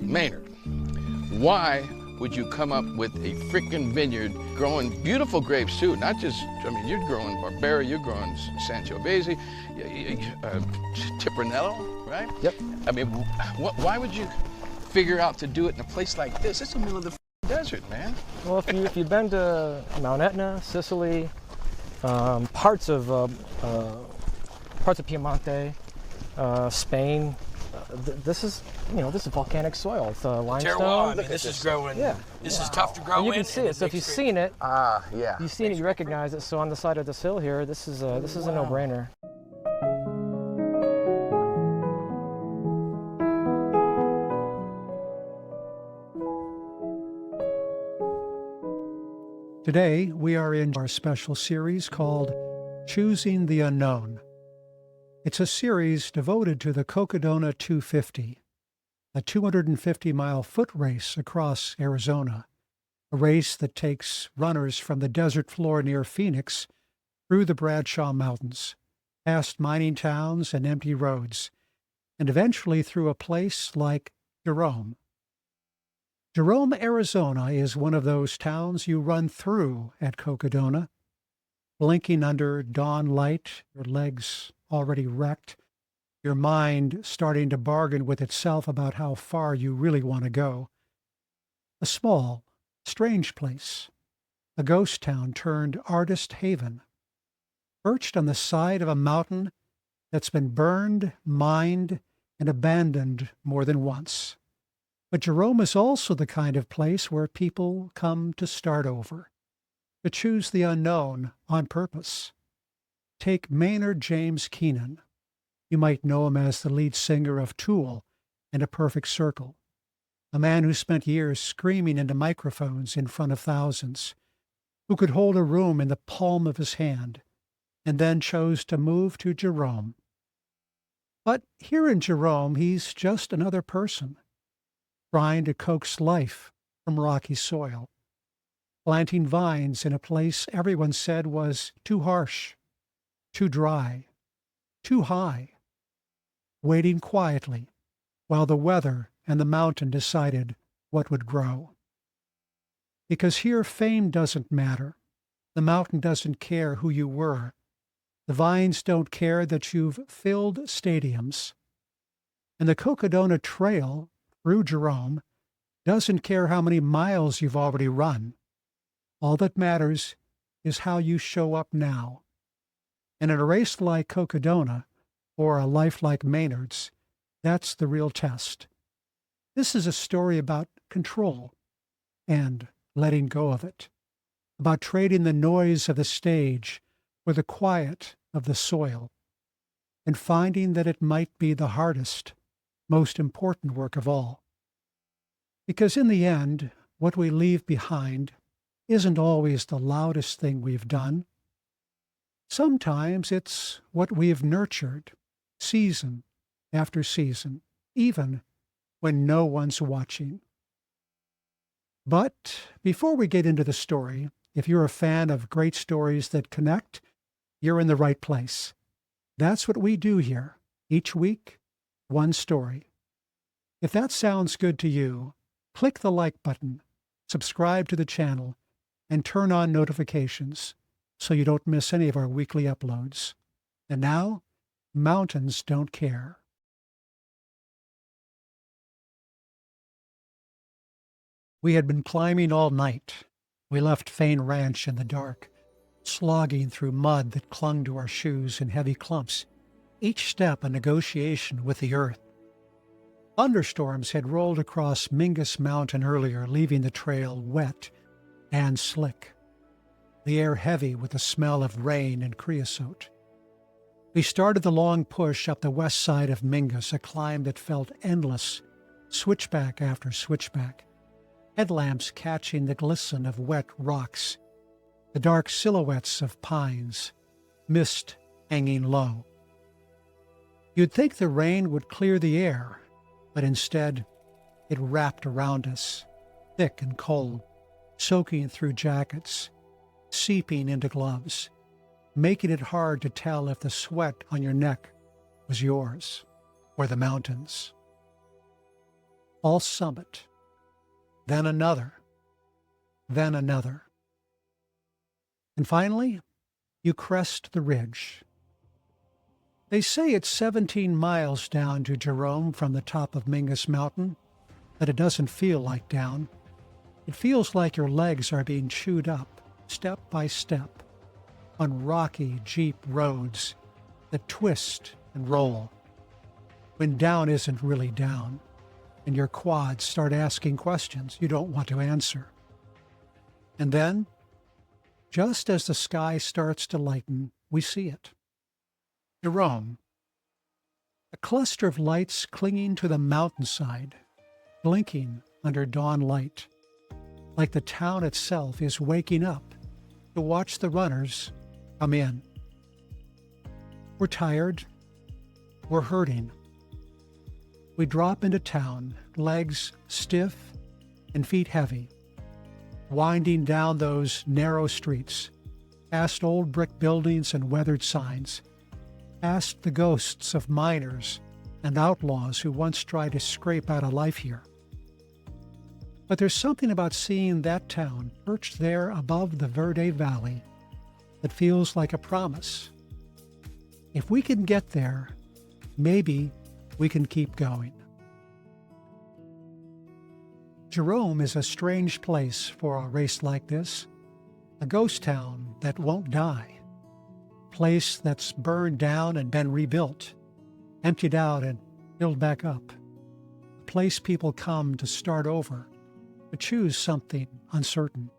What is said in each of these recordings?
Maynard, why would you come up with a freaking vineyard growing beautiful grapes too? Not just, I mean, you're growing Barbera, you're growing Sangiovese, Tempranillo, right? Yep. I mean, why would you figure out to do it in a place like this? It's the middle of the desert, man. Well, if you've been to Mount Etna, Sicily, parts of Piemonte, Spain, this is volcanic soil. It's limestone. Terroir, I mean, this is growing. Yeah. This is tough to grow And you in. can see it. So if you've seen it, yeah. you've seen it, you recognize it. So on the side of this hill here, this is a no-brainer. Today, we are in our special series called Choosing the Unknown. It's a series devoted to the Cocodona 250, a 250-mile foot race across Arizona, a race that takes runners from the desert floor near Phoenix through the Bradshaw Mountains, past mining towns and empty roads, and eventually through a place like Jerome. Jerome, Arizona is one of those towns you run through at Cocodona, blinking under dawn light, your legs already wrecked, your mind starting to bargain with itself about how far you really want to go. A small, strange place, a ghost town turned artist haven, perched on the side of a mountain that's been burned, mined, and abandoned more than once. But Jerome is also the kind of place where people come to start over, to choose the unknown on purpose. Take Maynard James Keenan. You might know him as the lead singer of Tool and A Perfect Circle, a man who spent years screaming into microphones in front of thousands, who could hold a room in the palm of his hand, and then chose to move to Jerome. But here in Jerome, he's just another person, trying to coax life from rocky soil, planting vines in a place everyone said was too harsh, too dry, too high, waiting quietly while the weather and the mountain decided what would grow. Because here fame doesn't matter, the mountain doesn't care who you were, the vines don't care that you've filled stadiums, and the Cocodona Trail through Jerome doesn't care how many miles you've already run. All that matters is how you show up now. And in a race like Cocodona, or a life like Maynard's, that's the real test. This is a story about control and letting go of it, about trading the noise of the stage for the quiet of the soil, and finding that it might be the hardest, most important work of all. Because in the end, what we leave behind isn't always the loudest thing we've done. Sometimes it's what we've nurtured, season after season, even when no one's watching. But before we get into the story, if you're a fan of great stories that connect, you're in the right place. That's what we do here. Each week, one story. If that sounds good to you, click the like button, subscribe to the channel, and turn on notifications so you don't miss any of our weekly uploads. And now, mountains don't care. We had been climbing all night. We left Fain Ranch in the dark, slogging through mud that clung to our shoes in heavy clumps, each step a negotiation with the earth. Thunderstorms had rolled across Mingus Mountain earlier, leaving the trail wet and slick, the air heavy with the smell of rain and creosote. We started the long push up the west side of Mingus, a climb that felt endless, switchback after switchback, headlamps catching the glisten of wet rocks, the dark silhouettes of pines, mist hanging low. You'd think the rain would clear the air, but instead it wrapped around us, thick and cold, soaking through jackets, seeping into gloves, making it hard to tell if the sweat on your neck was yours or the mountains. false summit, then another, then another. And finally, you crest the ridge. They say it's 17 miles down to Jerome from the top of Mingus Mountain, but it doesn't feel like down. It feels like your legs are being chewed up, step by step, on rocky jeep roads that twist and roll, when down isn't really down, and your quads start asking questions you don't want to answer. And then, just as the sky starts to lighten, we see it. Jerome, a cluster of lights clinging to the mountainside, blinking under dawn light, like the town itself is waking up to watch the runners come in. We're tired, we're hurting. We drop into town, legs stiff and feet heavy, winding down those narrow streets, past old brick buildings and weathered signs, past the ghosts of miners and outlaws who once tried to scrape out a life here. But there's something about seeing that town perched there above the Verde Valley that feels like a promise. If we can get there, maybe we can keep going. Jerome is a strange place for a race like this, a ghost town that won't die. Place that's burned down and been rebuilt, emptied out and built back up. A place people come to start over, to choose something uncertain,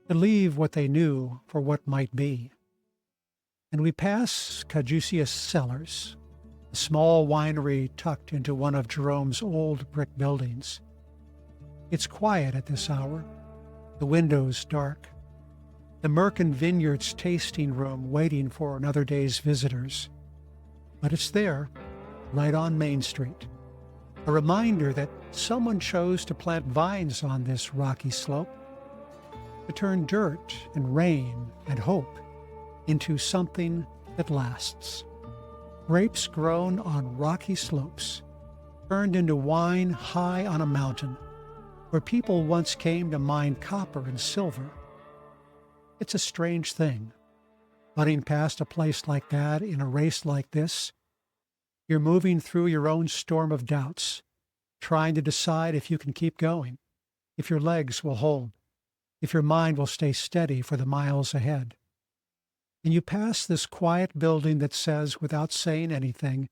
to leave what they knew for what might be. And we pass Caduceus Cellars, a small winery tucked into one of Jerome's old brick buildings. It's quiet at this hour, the windows dark, the Merkin Vineyards tasting room waiting for another day's visitors. But it's there, right on Main Street, a reminder that someone chose to plant vines on this rocky slope, to turn dirt and rain and hope into something that lasts. Grapes grown on rocky slopes, turned into wine high on a mountain, where people once came to mine copper and silver. It's a strange thing, running past a place like that in a race like this. You're moving through your own storm of doubts, trying to decide if you can keep going, if your legs will hold, if your mind will stay steady for the miles ahead. And you pass this quiet building that says, without saying anything,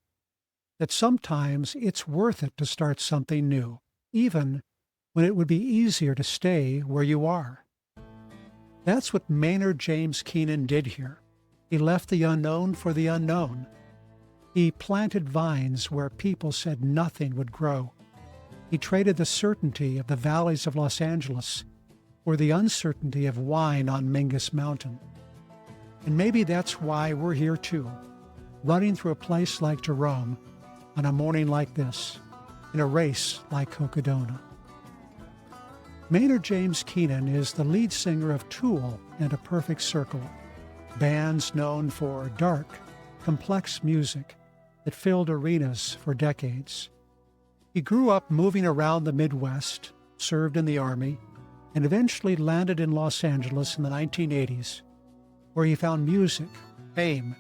that sometimes it's worth it to start something new, even when it would be easier to stay where you are. That's what Maynard James Keenan did here. He left the unknown for the unknown. He planted vines where people said nothing would grow. He traded the certainty of the valleys of Los Angeles for the uncertainty of wine on Mingus Mountain. And maybe that's why we're here too, running through a place like Jerome on a morning like this, in a race like Cocodona. Maynard James Keenan is the lead singer of Tool and A Perfect Circle, bands known for dark, complex music that filled arenas for decades. He grew up moving around the Midwest, served in the Army, and eventually landed in Los Angeles in the 1980s, where he found music, fame,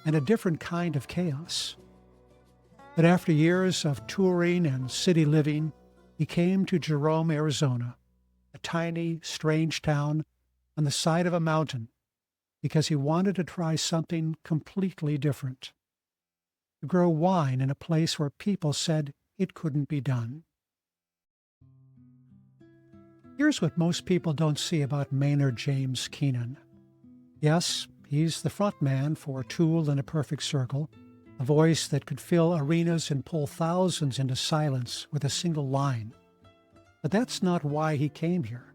and a different kind of chaos. But after years of touring and city living, he came to Jerome, Arizona, a tiny, strange town on the side of a mountain, because he wanted to try something completely different. To grow wine in a place where people said it couldn't be done. Here's what most people don't see about Maynard James Keenan. Yes, he's the frontman for Tool and A Perfect Circle, a voice that could fill arenas and pull thousands into silence with a single line. But that's not why he came here.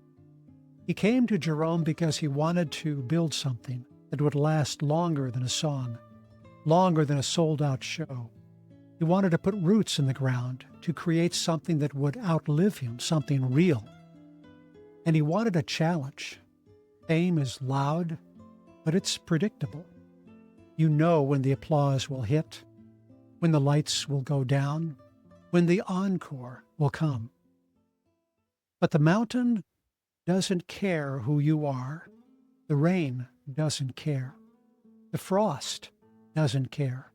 He came to Jerome because he wanted to build something that would last longer than a song, longer than a sold-out show. He wanted to put roots in the ground, to create something that would outlive him, something real. And he wanted a challenge. Fame is loud, but it's predictable. You know when the applause will hit, when the lights will go down, when the encore will come. But the mountain doesn't care who you are. The rain doesn't care. The frost doesn't care.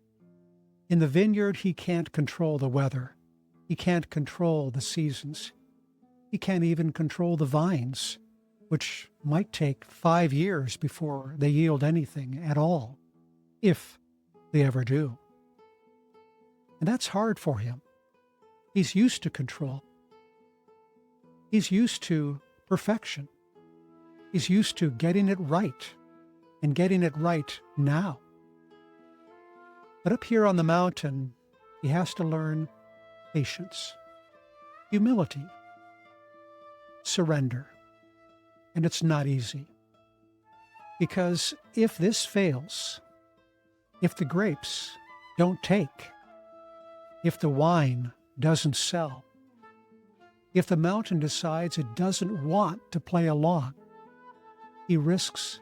In the vineyard, he can't control the weather. He can't control the seasons. He can't even control the vines, which might take 5 years before they yield anything at all, if they ever do. And that's hard for him. He's used to control. He's used to perfection. He's used to getting it right, and getting it right now. But up here on the mountain, he has to learn patience, humility, surrender. And it's not easy. Because if this fails, if the grapes don't take, if the wine doesn't sell, if the mountain decides it doesn't want to play along, he risks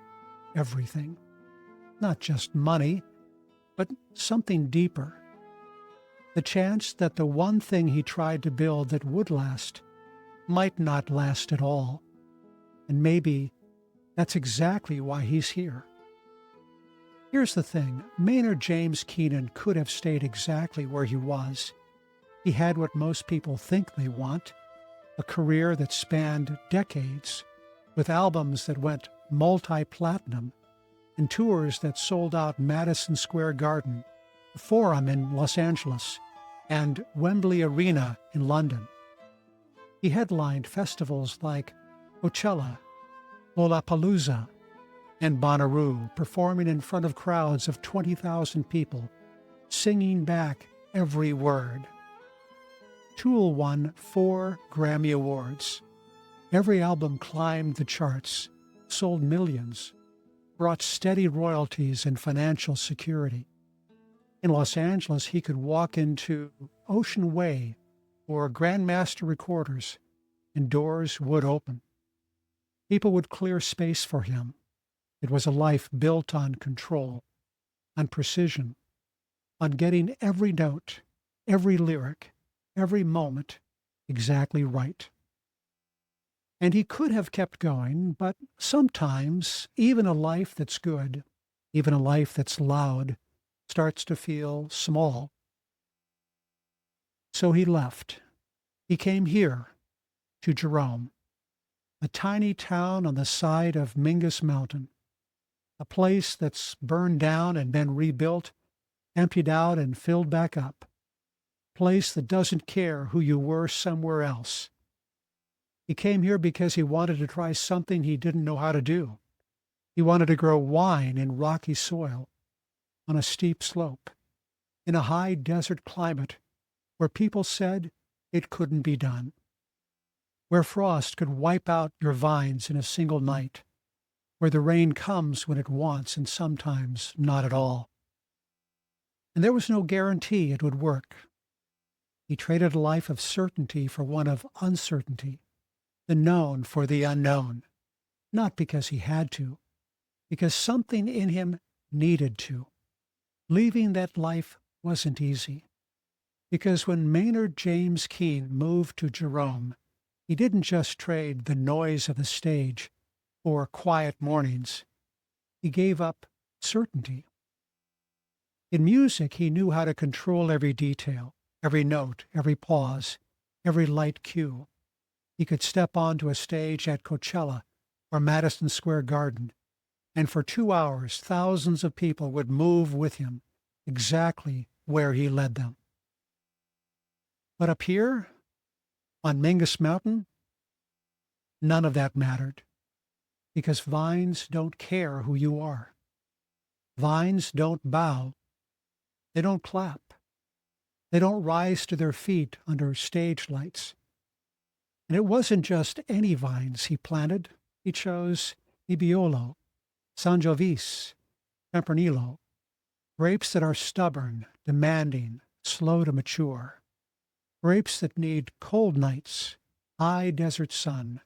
everything. Not just money, but something deeper. The chance that the one thing he tried to build that would last might not last at all. And maybe that's exactly why he's here. Here's the thing. Maynard James Keenan could have stayed exactly where he was. He had what most people think they want, a career that spanned decades, with albums that went multi-platinum and tours that sold out Madison Square Garden, the Forum in Los Angeles, and Wembley Arena in London. He headlined festivals like Coachella, Lollapalooza, and Bonnaroo, performing in front of crowds of 20,000 people, singing back every word. Tool won 4 Grammy Awards. Every album climbed the charts, sold millions, brought steady royalties and financial security. In Los Angeles, he could walk into Ocean Way or Grandmaster Recorders, and doors would open. People would clear space for him. It was a life built on control, on precision, on getting every note, every lyric, every moment exactly right. And he could have kept going, but sometimes even a life that's good, even a life that's loud, starts to feel small. So he left. He came here to Jerome, a tiny town on the side of Mingus Mountain, a place that's burned down and been rebuilt, emptied out and filled back up, a place that doesn't care who you were somewhere else. He came here because he wanted to try something he didn't know how to do. He wanted to grow wine in rocky soil, on a steep slope, in a high desert climate where people said it couldn't be done, where frost could wipe out your vines in a single night, where the rain comes when it wants and sometimes not at all. And there was no guarantee it would work. He traded a life of certainty for one of uncertainty, the known for the unknown, not because he had to, because something in him needed to. Leaving that life wasn't easy, because when Maynard James Keenan moved to Jerome, he didn't just trade the noise of the stage for quiet mornings. He gave up certainty. In music, he knew how to control every detail, every note, every pause, every light cue. He could step onto a stage at Coachella or Madison Square Garden, and for 2 hours, thousands of people would move with him exactly where he led them. But up here, on Mingus Mountain, none of that mattered, because vines don't care who you are. Vines don't bow. They don't clap. They don't rise to their feet under stage lights. And it wasn't just any vines he planted. He chose Nebbiolo, Sangiovese, Tempranillo, grapes that are stubborn, demanding, slow to mature, grapes that need cold nights, high desert sun,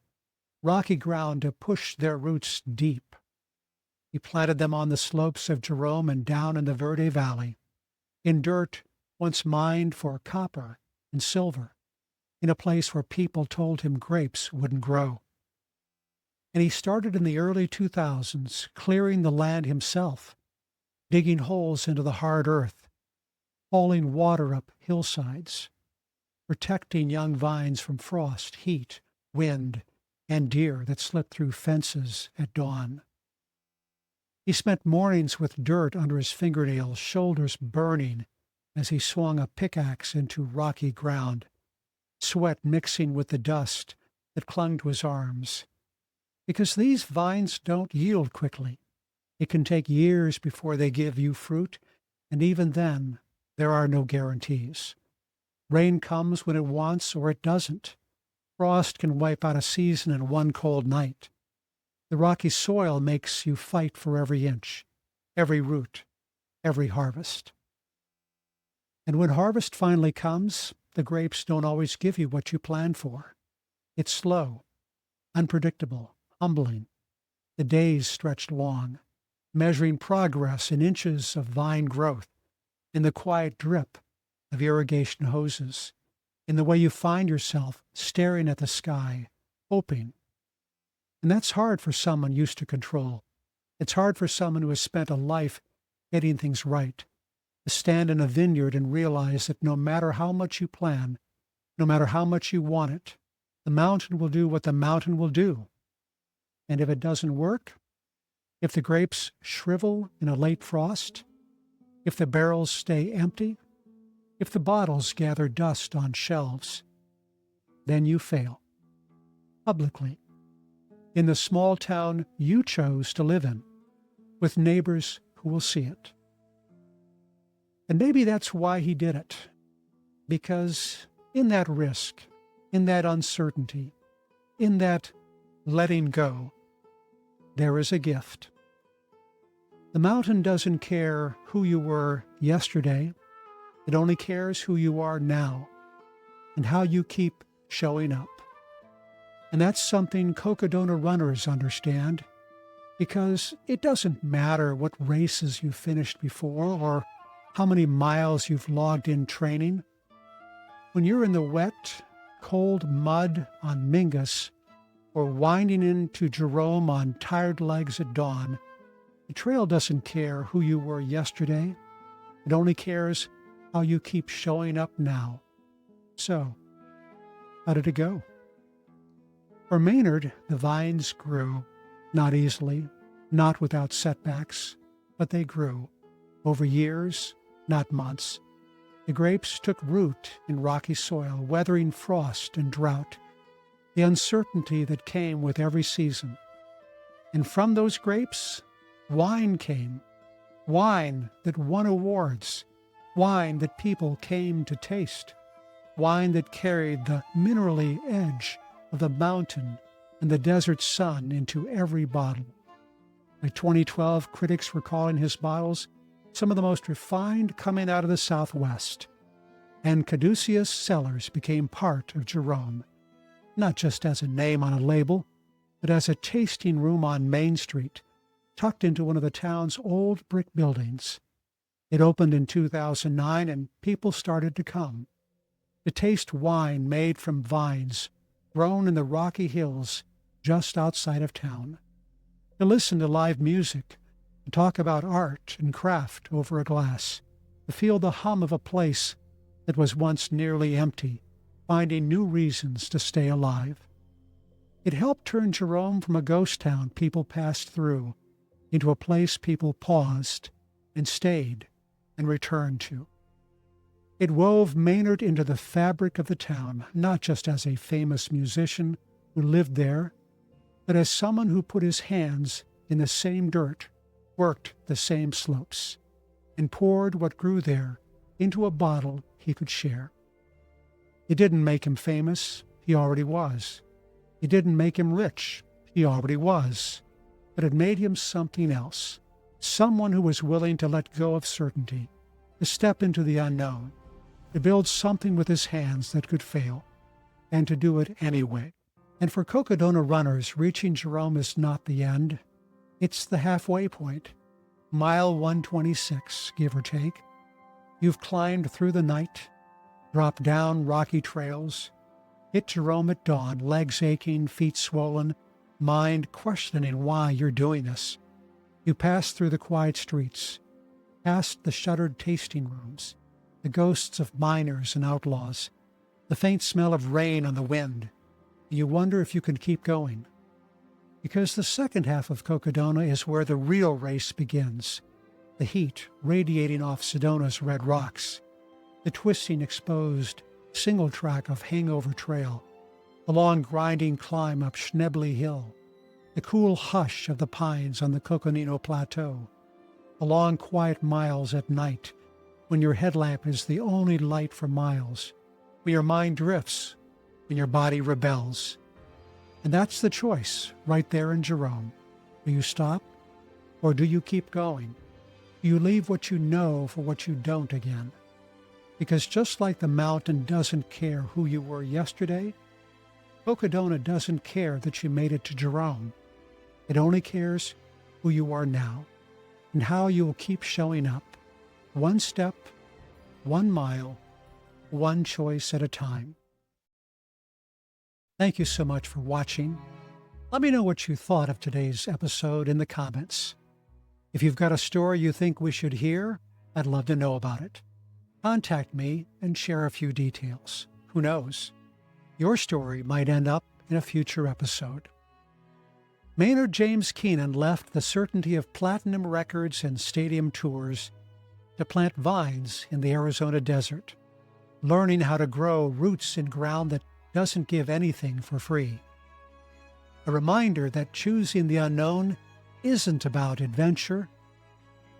rocky ground to push their roots deep. He planted them on the slopes of Jerome and down in the Verde Valley, in dirt once mined for copper and silver, in a place where people told him grapes wouldn't grow. And he started in the early 2000s, clearing the land himself, digging holes into the hard earth, hauling water up hillsides, protecting young vines from frost, heat, wind, and deer that slipped through fences at dawn. He spent mornings with dirt under his fingernails, shoulders burning as he swung a pickaxe into rocky ground, sweat mixing with the dust that clung to his arms. Because these vines don't yield quickly. It can take years before they give you fruit, and even then, there are no guarantees. Rain comes when it wants or it doesn't. Frost can wipe out a season in one cold night. The rocky soil makes you fight for every inch, every root, every harvest. And when harvest finally comes, the grapes don't always give you what you planned for. It's slow, unpredictable, humbling. The days stretched long, measuring progress in inches of vine growth, in the quiet drip of irrigation hoses, in the way you find yourself staring at the sky, hoping. And that's hard for someone used to control. It's hard for someone who has spent a life getting things right, to stand in a vineyard and realize that no matter how much you plan, no matter how much you want it, the mountain will do what the mountain will do. And if it doesn't work, if the grapes shrivel in a late frost, if the barrels stay empty, if the bottles gather dust on shelves, then you fail. Publicly. In the small town you chose to live in, with neighbors who will see it. And maybe that's why he did it. Because in that risk, in that uncertainty, in that letting go, there is a gift. The mountain doesn't care who you were yesterday. It only cares who you are now and how you keep showing up. And that's something Cocodona runners understand, because it doesn't matter what races you finished before or how many miles you've logged in training. When you're in the wet, cold mud on Mingus or winding into Jerome on tired legs at dawn, the trail doesn't care who you were yesterday. It only cares how you keep showing up now. So, how did it go? For Maynard, the vines grew, not easily, not without setbacks, but they grew, over years, not months. The grapes took root in rocky soil, weathering frost and drought, the uncertainty that came with every season. And from those grapes, wine came, wine that won awards, wine that people came to taste, wine that carried the minerally edge of the mountain and the desert sun into every bottle. By 2012, critics were calling his bottles some of the most refined coming out of the Southwest. And Caduceus Cellars became part of Jerome, not just as a name on a label, but as a tasting room on Main Street, tucked into one of the town's old brick buildings. It opened in 2009, and people started to come to taste wine made from vines grown in the rocky hills just outside of town, to listen to live music, to talk about art and craft over a glass, to feel the hum of a place that was once nearly empty, finding new reasons to stay alive. It helped turn Jerome from a ghost town people passed through into a place people paused and stayed and returned to. It wove Maynard into the fabric of the town, not just as a famous musician who lived there, but as someone who put his hands in the same dirt, worked the same slopes, and poured what grew there into a bottle he could share. It didn't make him famous, he already was. It didn't make him rich, he already was. But it made him something else, someone who was willing to let go of certainty, to step into the unknown, to build something with his hands that could fail, and to do it anyway. And for Cocodona runners, reaching Jerome is not the end. It's the halfway point, mile 126, give or take. You've climbed through the night. drop down rocky trails, hit Jerome at dawn, legs aching, feet swollen, mind questioning why you're doing this. You pass through the quiet streets, past the shuttered tasting rooms, the ghosts of miners and outlaws, the faint smell of rain on the wind. You wonder if you can keep going. Because the second half of Cocodona is where the real race begins. The heat radiating off Sedona's red rocks, the twisting exposed single track of Hangover Trail, the long grinding climb up Schnebley Hill, the cool hush of the pines on the Coconino Plateau, the long quiet miles at night when your headlamp is the only light for miles, when your mind drifts, when your body rebels. And that's the choice right there in Jerome. Do you stop or do you keep going? Do you leave what you know for what you don't again? Because just like the mountain doesn't care who you were yesterday, Cocodona doesn't care that you made it to Jerome. It only cares who you are now and how you will keep showing up, one step, 1 mile, one choice at a time. Thank you so much for watching. Let me know what you thought of today's episode in the comments. If you've got a story you think we should hear, I'd love to know about it. Contact me and share a few details. Who knows? Your story might end up in a future episode. Maynard James Keenan left the certainty of platinum records and stadium tours to plant vines in the Arizona desert, learning how to grow roots in ground that doesn't give anything for free. A reminder that choosing the unknown isn't about adventure,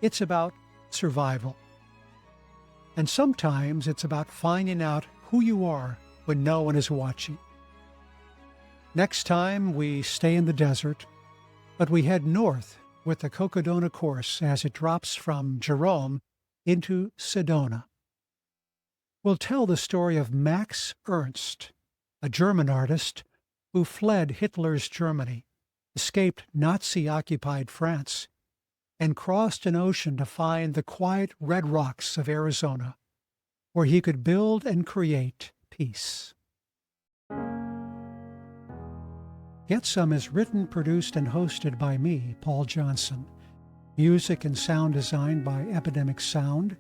it's about survival. And sometimes it's about finding out who you are when no one is watching. Next time we stay in the desert, but we head north with the Cocodona course as it drops from Jerome into Sedona. We'll tell the story of Max Ernst, a German artist who fled Hitler's Germany, escaped Nazi-occupied France, and crossed an ocean to find the quiet red rocks of Arizona, where he could build and create peace. Get Some is written, produced, and hosted by me, Paul Johnson. Music and sound design by Epidemic Sound.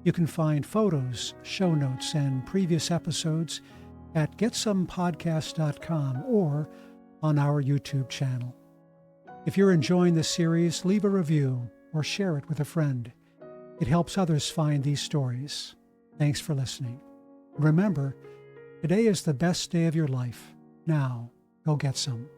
You can find photos, show notes, and previous episodes at getsomepodcast.com or on our YouTube channel. If you're enjoying this series, leave a review or share it with a friend. It helps others find these stories. Thanks for listening. Remember, today is the best day of your life. Now, go get some.